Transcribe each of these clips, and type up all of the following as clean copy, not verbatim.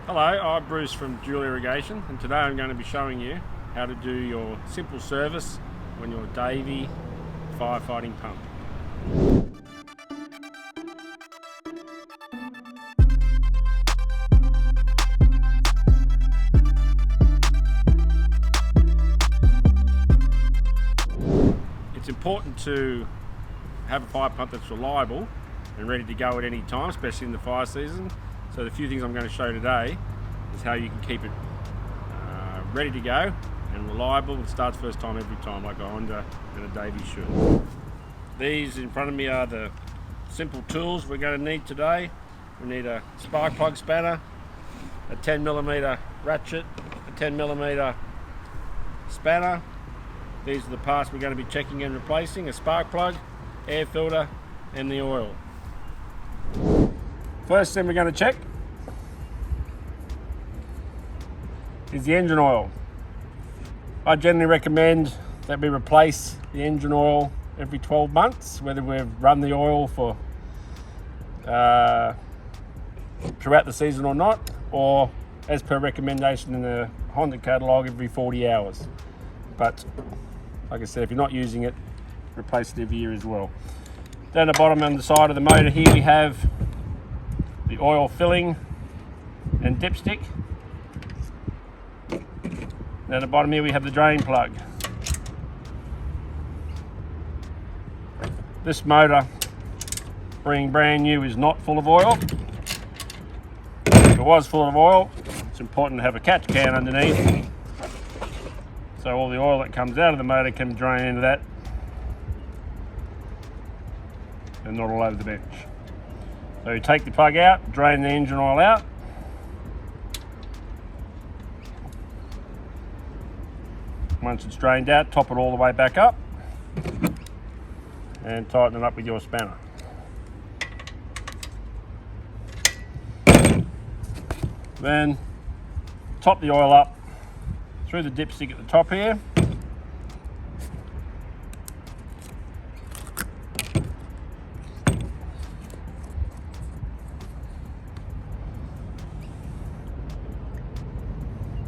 Hello, I'm Bruce from Dual Irrigation, and today I'm going to be showing you how to do your simple service on your Davey firefighting pump. It's important to have a fire pump that's reliable and ready to go at any time, especially in the fire season. So the few things I'm going to show today is how you can keep it ready to go and reliable. It starts first time every time, like a Honda and a Davey should. These in front of me are the simple tools we're going to need today. We need a spark plug spanner, a 10mm ratchet, a 10mm spanner. These are the parts we're going to be checking and replacing: a spark plug, air filter, and the oil. First thing we're going to check is the engine oil. I generally recommend that we replace the engine oil every 12 months, whether we've run the oil for throughout the season or not, or as per recommendation in the Honda catalogue, every 40 hours. But like I said, if you're not using it, replace it every year as well. Down the bottom on the side of the motor here, we have the oil filling and dipstick. Down the bottom here we have the drain plug. This motor, being brand new, is not full of oil. If it was full of oil, it's important to have a catch can underneath, so all the oil that comes out of the motor can drain into that and not all over the bench. So you take the plug out, drain the engine oil out. Once it's drained out, top it all the way back up and tighten it up with your spanner. Then top the oil up through the dipstick at the top here.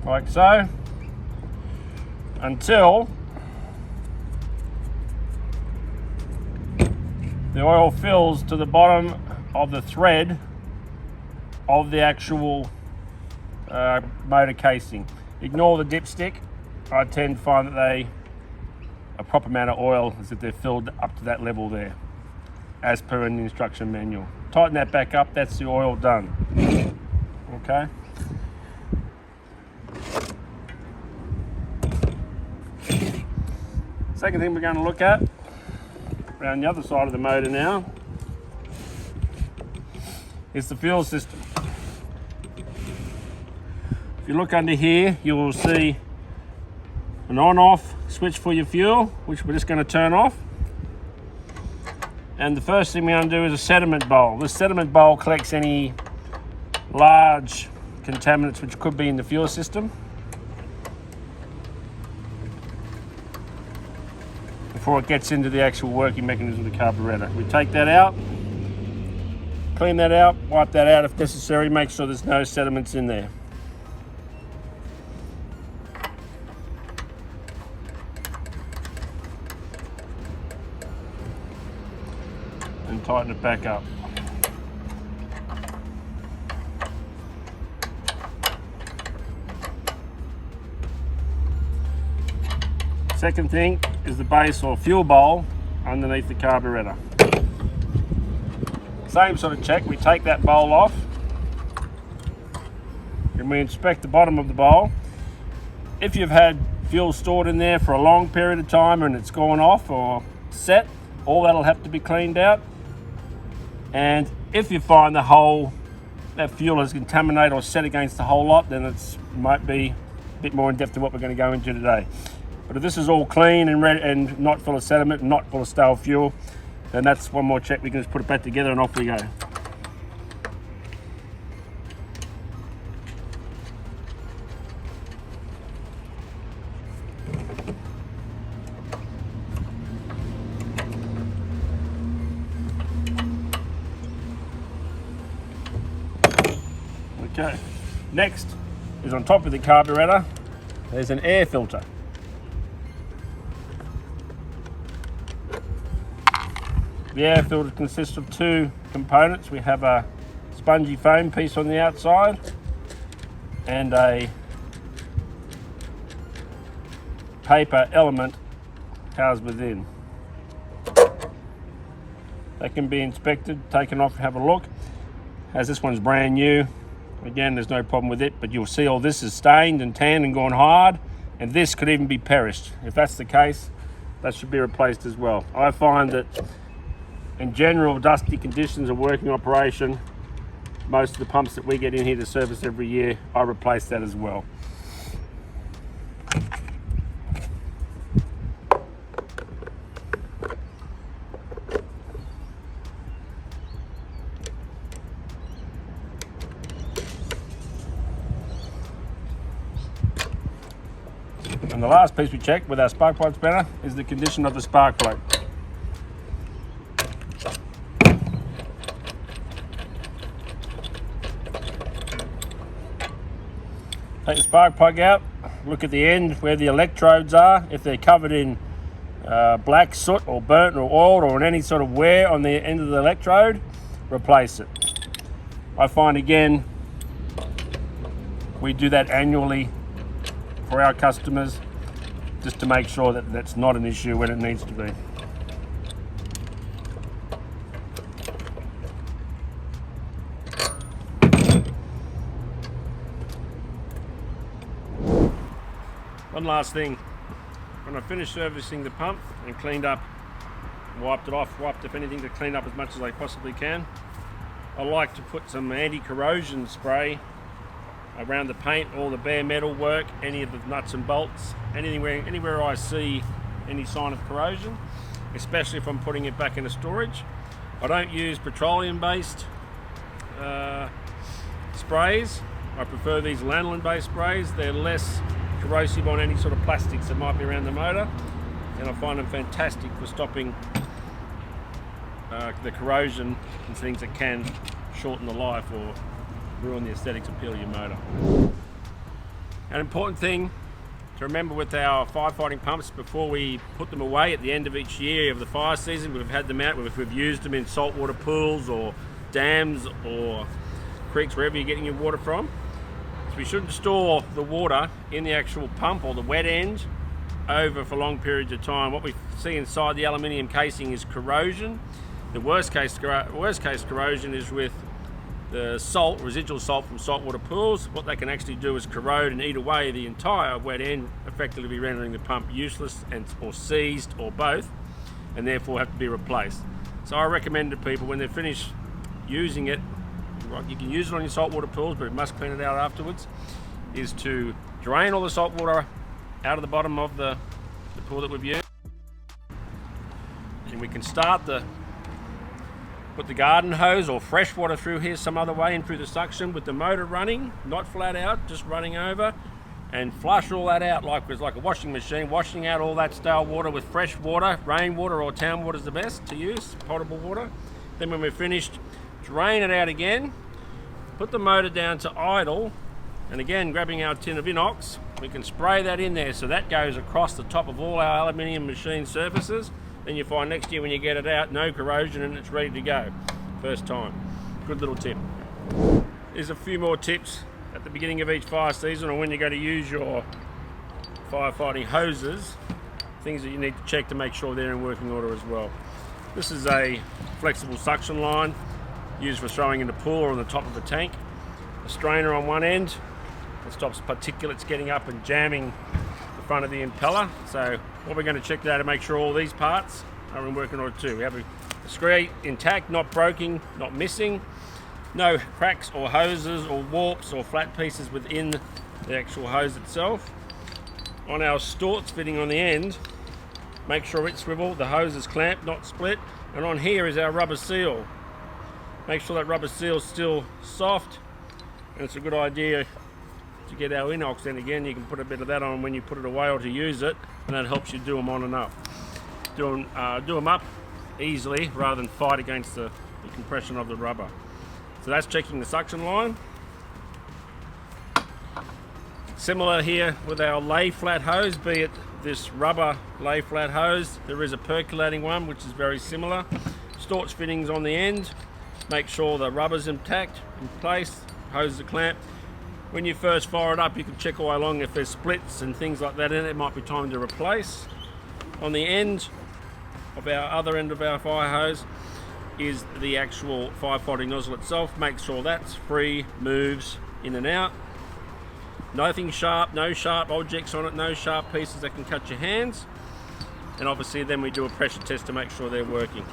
Like so, until the oil fills to the bottom of the thread of the actual motor casing. Ignore the dipstick. I tend to find that a proper amount of oil is if they're filled up to that level there, as per in the instruction manual. Tighten that back up, that's the oil done. Okay. Second thing we're going to look at, around the other side of the motor now, is the fuel system. If you look under here, you will see an on-off switch for your fuel, which we're just going to turn off. And the first thing we're going to do is a sediment bowl. This sediment bowl collects any large contaminants which could be in the fuel system before it gets into the actual working mechanism of the carburetor. We take that out, clean that out, wipe that out if necessary, make sure there's no sediments in there. And tighten it back up. Second thing is the base or fuel bowl underneath the carburetor. Same sort of check, we take that bowl off and we inspect the bottom of the bowl. If you've had fuel stored in there for a long period of time and it's gone off or set, all that'll have to be cleaned out. And if you find that fuel is contaminated or set against the whole lot, then it might be a bit more in depth than what we're going to go into today. But if this is all clean and ready and not full of sediment and not full of stale fuel, then that's one more check. We can just put it back together and off we go. Okay, Next is on top of the carburetor, there's an air filter. The air filter consists of two components. We have a spongy foam piece on the outside and a paper element housed within. They can be inspected, taken off, have a look. As this one's brand new, again, there's no problem with it, but you'll see all this is stained and tanned and gone hard, and this could even be perished. If that's the case, that should be replaced as well. I find that in general, dusty conditions of working operation, most of the pumps that we get in here to service every year, I replace that as well. And the last piece we check with our spark plug spanner is the condition of the spark plug. Take the spark plug out, look at the end where the electrodes are. If they're covered in black soot or burnt or oiled or in any sort of wear on the end of the electrode, replace it. I find again, we do that annually for our customers just to make sure that that's not an issue when it needs to be. One last thing, when I finished servicing the pump and cleaned up, wiped it off, wiped if anything to clean up as much as I possibly can, I like to put some anti-corrosion spray around the paint, all the bare metal work, any of the nuts and bolts, anywhere I see any sign of corrosion, especially if I'm putting it back into storage. I don't use petroleum-based sprays. I prefer these lanolin-based sprays. They're less corrosive on any sort of plastics that might be around the motor, and I find them fantastic for stopping the corrosion and things that can shorten the life or ruin the aesthetics appeal of your motor. An important thing to remember with our firefighting pumps before we put them away at the end of each year of the fire season, we've had them out, we've used them in saltwater pools or dams or creeks, wherever you're getting your water from. We shouldn't store the water in the actual pump or the wet end over for long periods of time. What we see inside the aluminium casing is corrosion. The worst case corrosion is with the salt, residual salt from saltwater pools. What they can actually do is corrode and eat away the entire wet end, effectively rendering the pump useless or seized or both, and therefore have to be replaced. So I recommend to people when they're finished using it, you can use it on your saltwater pools, but it must clean it out afterwards, is to drain all the salt water out of the bottom of the pool that we've used. And we can put the garden hose or fresh water through here some other way in through the suction with the motor running, not flat out, just running over, and flush all that out like it's like a washing machine, washing out all that stale water with fresh water. Rainwater or town water is the best to use, potable water. Then when we're finished, drain it out again, put the motor down to idle, and again grabbing our tin of inox, we can spray that in there so that goes across the top of all our aluminium machine surfaces. Then you find next year when you get it out, no corrosion and it's ready to go. First time. Good little tip. There's a few more tips at the beginning of each fire season or when you go to use your firefighting hoses, things that you need to check to make sure they're in working order as well. This is a flexible suction line used for throwing in the pool or on the top of a tank. A strainer on one end that stops particulates getting up and jamming the front of the impeller. So what we're going to check today to make sure all these parts are in working order too. We have a screw intact, not broken, not missing. No cracks or hoses or warps or flat pieces within the actual hose itself. On our storts fitting on the end, make sure it's swivel, the hose is clamped, not split. And on here is our rubber seal. Make sure that rubber seal is still soft, and it's a good idea to get our inox in again. You can put a bit of that on when you put it away or to use it, and that helps you do them on and up. Do them up easily rather than fight against the compression of the rubber. So that's checking the suction line. Similar here with our lay flat hose, be it this rubber lay flat hose, there is a percolating one which is very similar. Storch fittings on the end, make sure the rubber's intact, in place, hose are clamped. When you first fire it up, you can check all along if there's splits and things like that in it, it might be time to replace. On the end of our other end of our fire hose is the actual firefighting nozzle itself. Make sure that's free, moves in and out. Nothing sharp, no sharp objects on it, no sharp pieces that can cut your hands. And obviously then we do a pressure test to make sure they're working.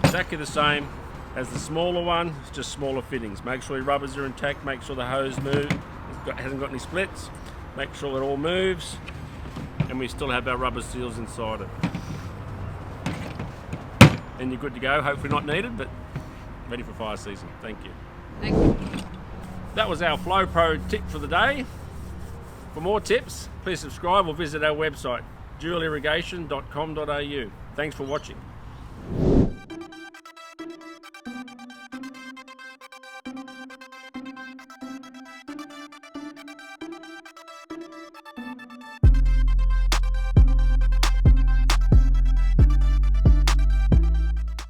Exactly the same as the smaller one, it's just smaller fittings. Make sure your rubbers are intact, make sure the hose hasn't got any splits, make sure it all moves, and we still have our rubber seals inside it. And you're good to go, hopefully not needed, but ready for fire season. Thank you. Thank you. That was our Flow Pro tip for the day. For more tips, please subscribe or visit our website, dualirrigation.com.au. Thanks for watching.